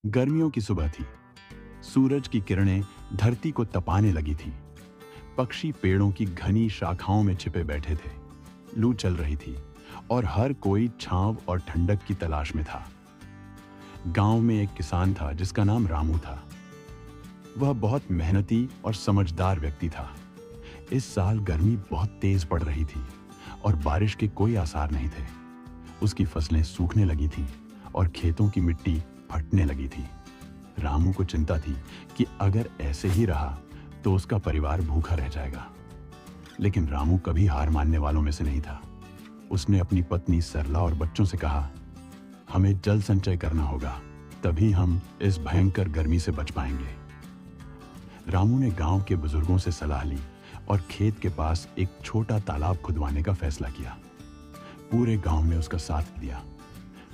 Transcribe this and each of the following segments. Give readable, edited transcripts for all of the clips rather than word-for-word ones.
गर्मियों की सुबह थी। सूरज की किरणें धरती को तपाने लगी थी। पक्षी पेड़ों की घनी शाखाओं में छिपे बैठे थे। लू चल रही थी और हर कोई छांव और ठंडक की तलाश में था। गांव में एक किसान था जिसका नाम रामू था। वह बहुत मेहनती और समझदार व्यक्ति था। इस साल गर्मी बहुत तेज पड़ रही थी और बारिश के कोई आसार नहीं थे। उसकी फसलें सूखने लगी थीं और खेतों की मिट्टी फटने लगी थी। रामू को चिंता थी कि अगर ऐसे ही रहा तो उसका परिवार भूखा रह जाएगा। लेकिन रामू कभी हार मानने वालों में से नहीं था। उसने अपनी पत्नी सरला और बच्चों से कहा, हमें जल संचय करना होगा, तभी हम इस भयंकर गर्मी से बच पाएंगे। रामू ने गांव के बुजुर्गों से सलाह ली और खेत के पास एक छोटा तालाब खुदवाने का फैसला किया। पूरे गांव ने उसका साथ दिया।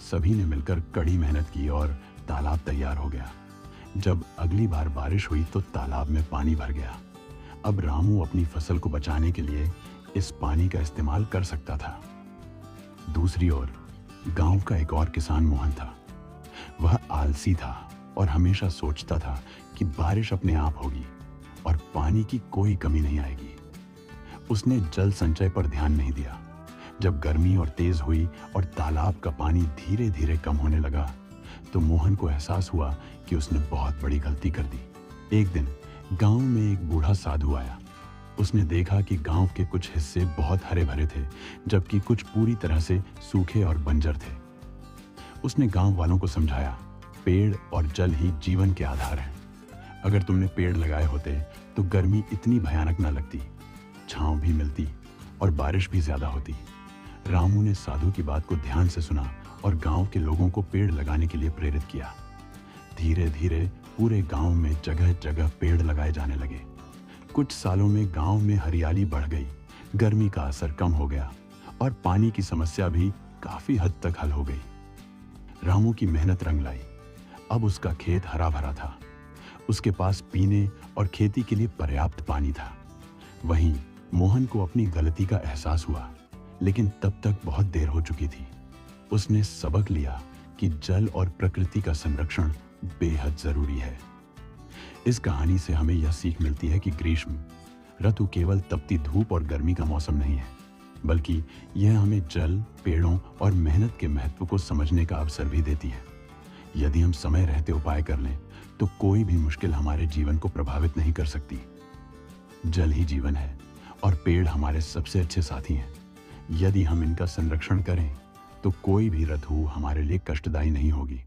सभी ने मिलकर कड़ी मेहनत की और तालाब तैयार हो गया। जब अगली बार बारिश हुई तो तालाब में पानी भर गया। अब रामू अपनी फसल को बचाने के लिए इस पानी का इस्तेमाल कर सकता था। दूसरी ओर गांव का एक और किसान मोहन था। वह आलसी था और हमेशा सोचता था कि बारिश अपने आप होगी और पानी की कोई कमी नहीं आएगी। उसने जल संचय पर ध्यान नहीं दिया। जब गर्मी और तेज हुई और तालाब का पानी धीरे धीरे कम होने लगा तो मोहन को एहसास हुआ कि उसने बहुत बड़ी गलती कर दी। एक दिन गांव में एक बूढ़ा साधु आया। उसने देखा कि गांव के कुछ हिस्से बहुत हरे भरे थे, जबकि कुछ पूरी तरह से सूखे और बंजर थे। उसने गांव वालों को समझाया, पेड़ और जल ही जीवन के आधार हैं। अगर तुमने पेड़ लगाए होते तो गर्मी इतनी भयानक न लगती, छांव भी मिलती और बारिश भी ज्यादा होती। रामू ने साधु की बात को ध्यान से सुना और गांव के लोगों को पेड़ लगाने के लिए प्रेरित किया। धीरे धीरे पूरे गांव में जगह जगह पेड़ लगाए जाने लगे। कुछ सालों में गांव में हरियाली बढ़ गई, गर्मी का असर कम हो गया और पानी की समस्या भी काफी हद तक हल हो गई। रामू की मेहनत रंग लाई। अब उसका खेत हरा भरा था। उसके पास पीने और खेती के लिए पर्याप्त पानी था। वहीं मोहन को अपनी गलती का एहसास हुआ, लेकिन तब तक बहुत देर हो चुकी थी। उसने सबक लिया कि जल और प्रकृति का संरक्षण बेहद जरूरी है। इस कहानी से हमें यह सीख मिलती है कि ग्रीष्म ऋतु केवल तपती धूप और गर्मी का मौसम नहीं है, बल्कि यह हमें जल, पेड़ों और मेहनत के महत्व को समझने का अवसर भी देती है। यदि हम समय रहते उपाय कर लें तो कोई भी मुश्किल हमारे जीवन को प्रभावित नहीं कर सकती। जल ही जीवन है और पेड़ हमारे सबसे अच्छे साथी हैं। यदि हम इनका संरक्षण करें तो कोई भी ऋतु हमारे लिए कष्टदायी नहीं होगी।